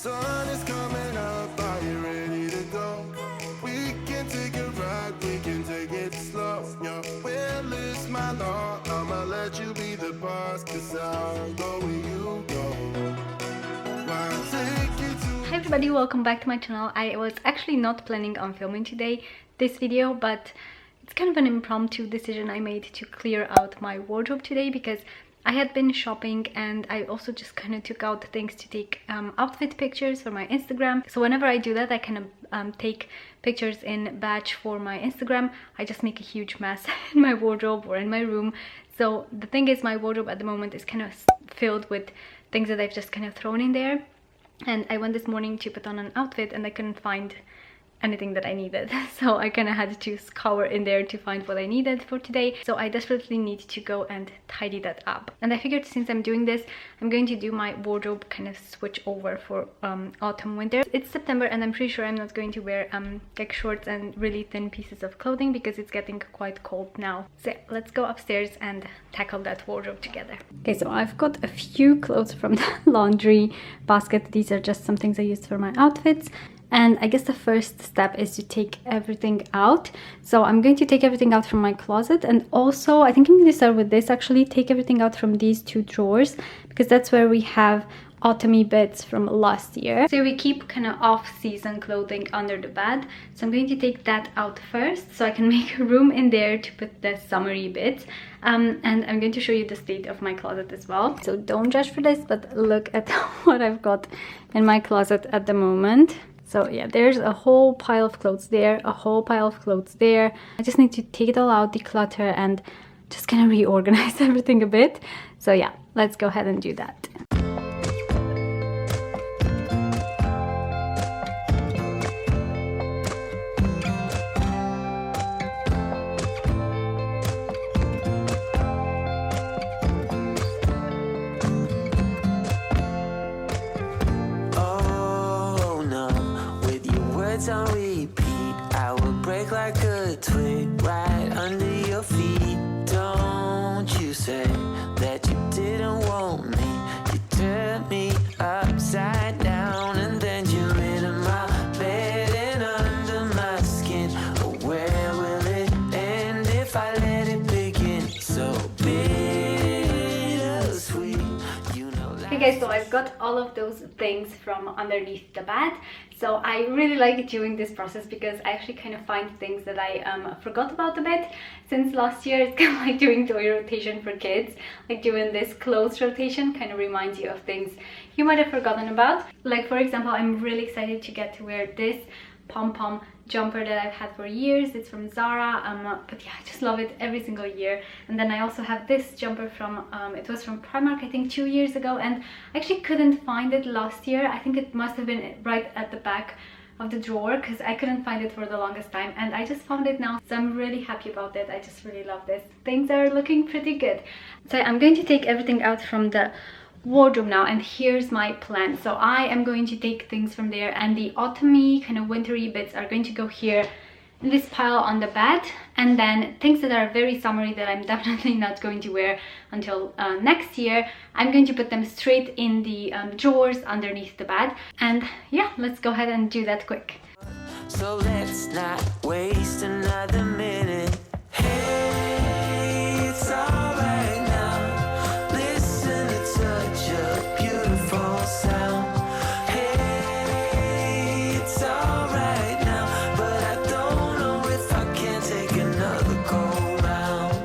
sun is coming up, are you ready to go? We can take a ride, we can take it slow. Your will is my law, I'ma let you be the boss, 'cause I'll go where you go. I'll take you to... Hi everybody, welcome back to my channel. I was actually not planning on filming today this video, but it's kind of an impromptu decision I made to clear out my wardrobe today because I had been shopping and I also just kind of took out things to take outfit pictures for my Instagram. So whenever I do that, I kind of take pictures in batch for my Instagram. I just make a huge mess in my wardrobe or in my room. So the thing is, my wardrobe at the moment is kind of filled with things that I've just kind of thrown in there. And I went this morning to put on an outfit and I couldn't find anything that I needed, so I kind of had to scour in there to find what I needed for today. So I desperately need to go and tidy that up, and I figured since I'm doing this, I'm going to do my wardrobe kind of switch over for autumn winter. It's September and I'm pretty sure I'm not going to wear like shorts and really thin pieces of clothing because it's getting quite cold now. So let's go upstairs and tackle that wardrobe together. Okay, so I've got a few clothes from the laundry basket. These are just some things I used for my outfits. And I guess the first step is to take everything out. So I'm going to take everything out from my closet, and also I think I'm going to start with this actually, take everything out from these two drawers because that's where we have autumny bits from last year. So we keep kind of off-season clothing under the bed. So I'm going to take that out first so I can make room in there to put the summery bits. And I'm going to show you the state of my closet as well. So don't judge for this, but look at what I've got in my closet at the moment. So yeah, there's a whole pile of clothes there, a whole pile of clothes there. I just need to take it all out, declutter, and just kind of reorganize everything a bit. So yeah, let's go ahead and do that. On repeat, I will break like a twig right under your feet. Don't you say that you didn't want me. You turned me upside down and then you're in my bed and under my skin. Oh, where will it end if I let it begin? So bittersweet, you know. Hey guys, so I've got all of those things from underneath the bed. So I really like doing this process because I actually kind of find things that I forgot about a bit since last year. It's kind of like doing toy rotation for kids, like doing this clothes rotation kind of reminds you of things you might have forgotten about. Like for example, I'm really excited to get to wear this pom-pom jumper that I've had for years. It's from Zara, but yeah, I just love it every single year. And then I also have this jumper from it was from Primark, I think 2 years ago, and I actually couldn't find it last year. I think it must have been right at the back of the drawer because I couldn't find it for the longest time, and I just found it now, so I'm really happy about it. I just really love this. Things are looking pretty good. So I'm going to take everything out from the wardrobe now, and here's my plan. So I am going to take things from there, and the autumny kind of wintry bits are going to go here in this pile on the bed, and then things that are very summery that I'm definitely not going to wear until next year, I'm going to put them straight in the drawers underneath the bed. And yeah, let's go ahead and do that quick. So let's not waste another minute. Hey, it's alright now. Listen to such a beautiful sound. Hey, it's alright now, but I don't know if I can take another go round.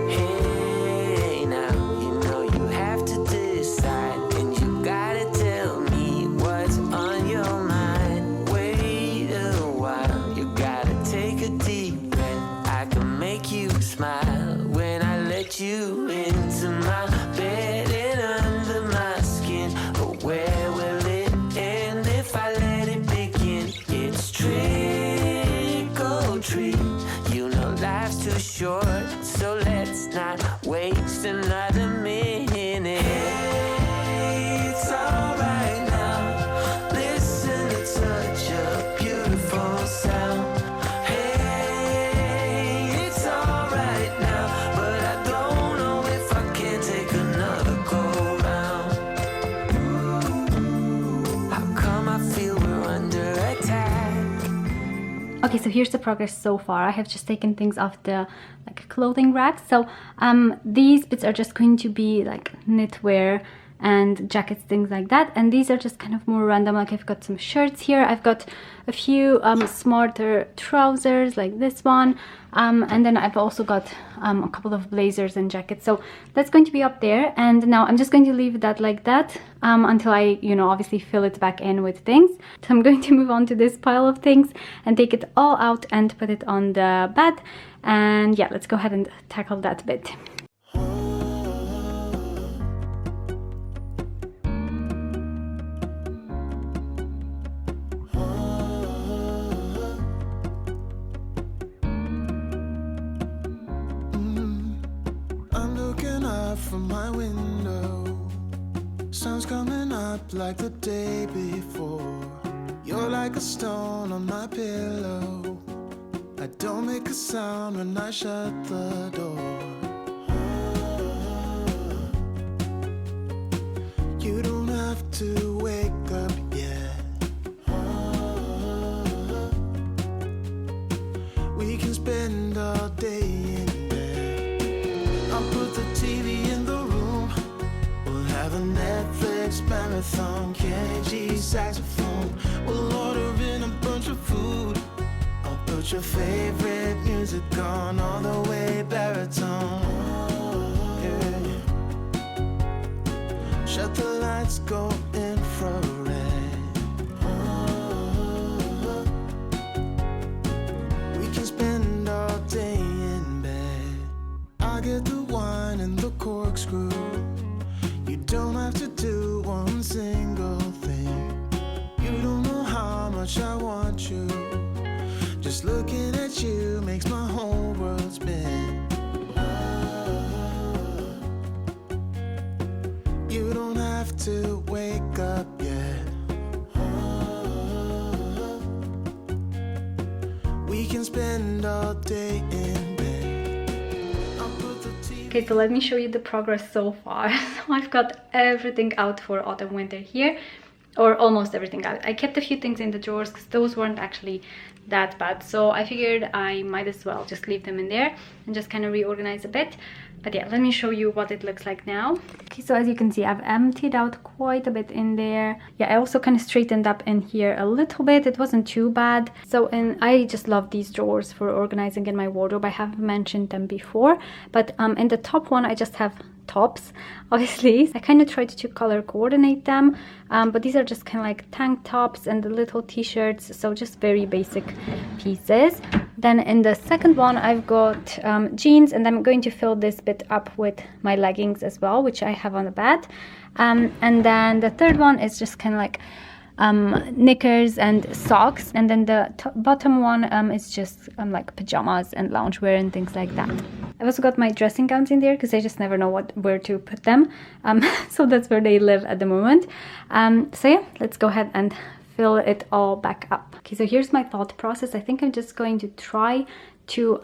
Hey, now you know you have to decide, and you gotta tell me what's on your mind. Wait a while, you gotta take a deep breath. I can make you smile when I let you into my bed and under my skin. But where will it end if I let it begin? It's trick or treat. You know life's too short, so let's not waste another minute. Hey, it's alright now. Listen to such a beautiful sound. Hey, it's Okay, so here's the progress so far. I have just taken things off the like clothing racks. So these bits are just going to be like knitwear and jackets, things like that, and these are just kind of more random. Like I've got some shirts here, I've got a few smarter trousers like this one, and then I've also got a couple of blazers and jackets, so that's going to be up there. And now I'm just going to leave that like that until I, you know, obviously fill it back in with things. So I'm going to move on to this pile of things and take it all out and put it on the bed. And yeah, let's go ahead and tackle that bit. From my window, sun's coming up like the day before. You're like a stone on my pillow. I don't make a sound when I shut the door. You don't have to wake up yet. We can spend all day in bed. I'll put the TV in the room. We'll have a Netflix marathon. Kenny G saxophone. We'll order in a bunch of food. I'll put your favorite music on all the way baritone. Yeah. Shut the lights, go infrared. We can spend all day in bed. I get the wine and the corkscrew. You don't have to do one single thing. You don't know how much I want you. Just looking at you makes my whole world spin. You don't have to wake up yet. We can spend all day in bed. I'll put the TV. Okay, so let me show you the progress so far. So I've got everything out for autumn winter here, or almost everything out. I kept a few things in the drawers because those weren't actually that bad, so I figured I might as well just leave them in there and just kind of reorganize a bit. But yeah, let me show you what it looks like now. Okay, so as you can see, I've emptied out quite a bit in there. Yeah, I also kind of straightened up in here a little bit. It wasn't too bad. So, and I just love these drawers for organizing in my wardrobe. I have mentioned them before, but in the top one I just have tops, obviously. I kind of tried to color coordinate them, but these are just kind of like tank tops and the little t-shirts, so just very basic pieces. Then in the second one I've got jeans, and I'm going to fill this bit up with my leggings as well, which I have on the bed. And then the third one is just kind of like knickers and socks, and then the bottom one is just like pajamas and loungewear and things like that. I've also got my dressing gowns in there because I just never know where to put them, so that's where they live at the moment. So yeah, let's go ahead and fill it all back up. Okay, so here's my thought process. I think I'm just going to try to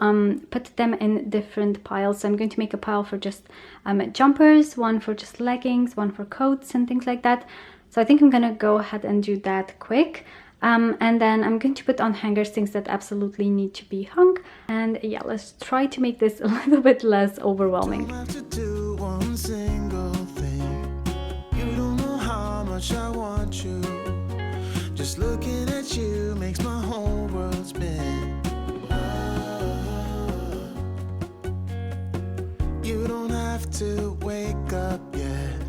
put them in different piles. So I'm going to make a pile for just jumpers, one for just leggings, one for coats and things like that. So I think I'm gonna go ahead and do that quick. And then I'm going to put on hangers things that absolutely need to be hung. And yeah, let's try to make this a little bit less overwhelming. Don't have to do one single thing. You don't know how much I want you. Just looking at you makes my whole world spin. You don't have to wake up yet.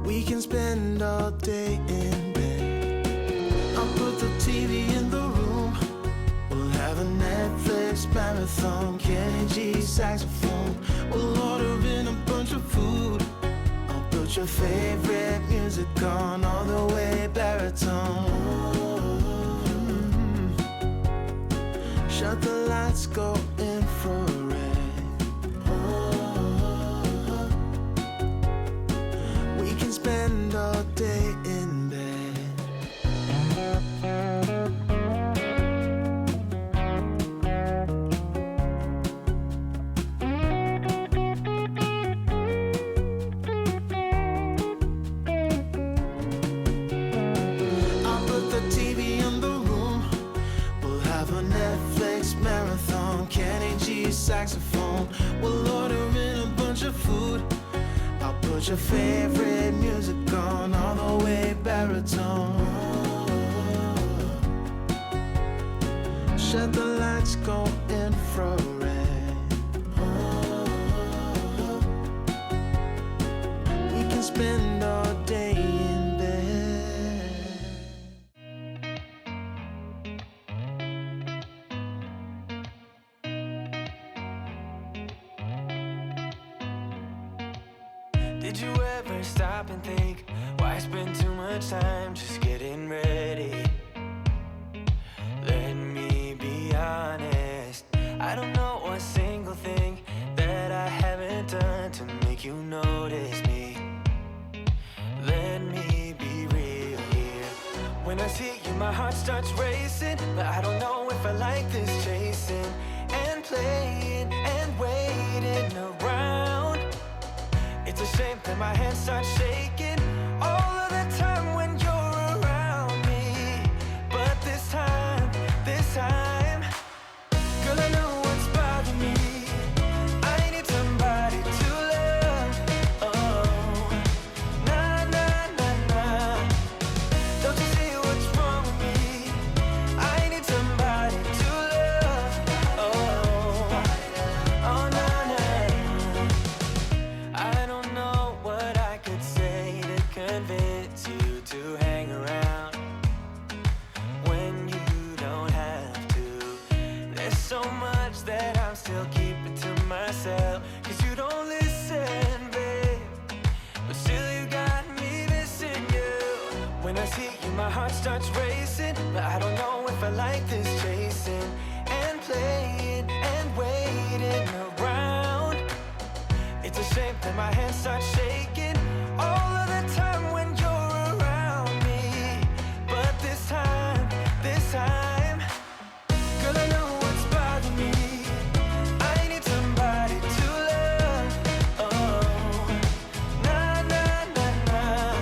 We can spend all day in bed. I'll put the TV in the room. We'll have a Netflix marathon. Kenny G saxophone. We'll order in a bunch of food. I'll put your favorite music on all the way baritone. Shut the lights, go infrared. We can spend all day in bed. saxophone. We'll order in a bunch of food. I'll put your favorite music on all the way baritone. Shut the lights, go infrared. We can spend all day in bed. Did you ever stop and think, why spend too much time just getting ready? Let me be honest, I don't know a single thing that I haven't done to make you notice me. Let me be real here. When I see you, my heart starts racing, but I don't know if I like this chasing and playing and waiting around. It's a shame that my hands start shaking all of the time when you're around me. But this time, girl, I know what's bothering me. I need somebody to love. Oh, nah, nah, nah, nah. Don't you see what's wrong with me? I need somebody to love. Oh, oh, nah, nah. I don't know what I could say to convince you to hang around when you don't have to. There's so much that I'm still keeping to myself, 'cause you don't listen, babe. But still you got me missing you. When I see you, my heart starts racing, but I don't know if I like this chasing and playing and waiting around. It's a shame that my hands start shaking all of the time when you're around me. But this time, girl, I know what's bothering me. I need somebody to love. Oh, nah, nah, nah, nah.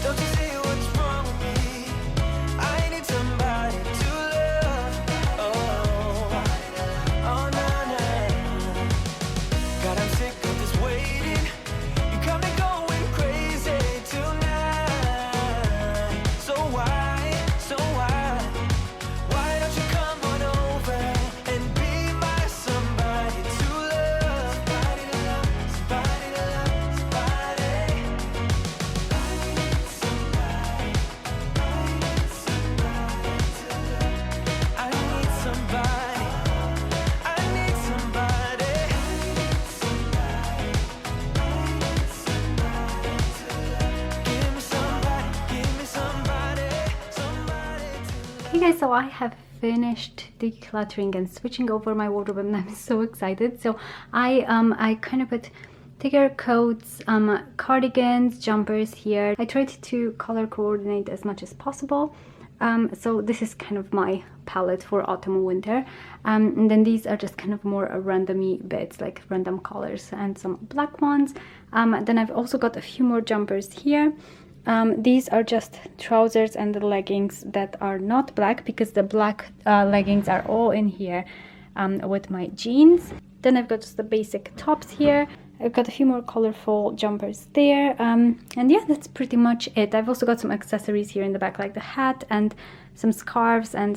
Don't you see what's wrong with me? I need somebody to love. Oh, oh, nah, nah. God, I'm sick of this waiting. You got me going crazy tonight. So why? Why don't you come on over and be my somebody to love? Somebody to love, somebody to love, somebody. I need somebody. I need somebody to love. I need somebody. I need somebody. Give me somebody, somebody to Hey guys, so I have finished decluttering and switching over my wardrobe and I'm so excited. So I kind of put thicker coats, cardigans, jumpers here. I tried to color coordinate as much as possible. So this is kind of my palette for autumn and winter. And then these are just kind of more randomy bits, like random colors and some black ones. Then I've also got a few more jumpers here. These are just trousers and the leggings that are not black, because the black leggings are all in here with my jeans. Then I've got just the basic tops here. I've got a few more colorful jumpers there, and yeah, that's pretty much it. I've also got some accessories here in the back, like the hat and some scarves and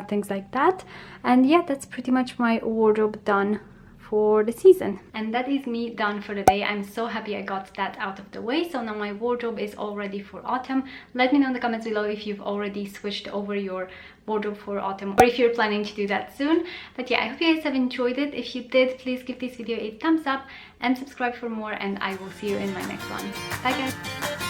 things like that. And yeah, that's pretty much my wardrobe done for the season. And that is me done for the day. I'm so happy I got that out of the way. So now my wardrobe is all ready for autumn. Let me know in the comments below if you've already switched over your wardrobe for autumn, or if you're planning to do that soon. But yeah, I hope you guys have enjoyed it. If you did, please give this video a thumbs up and subscribe for more, and I will see you in my next one. Bye guys.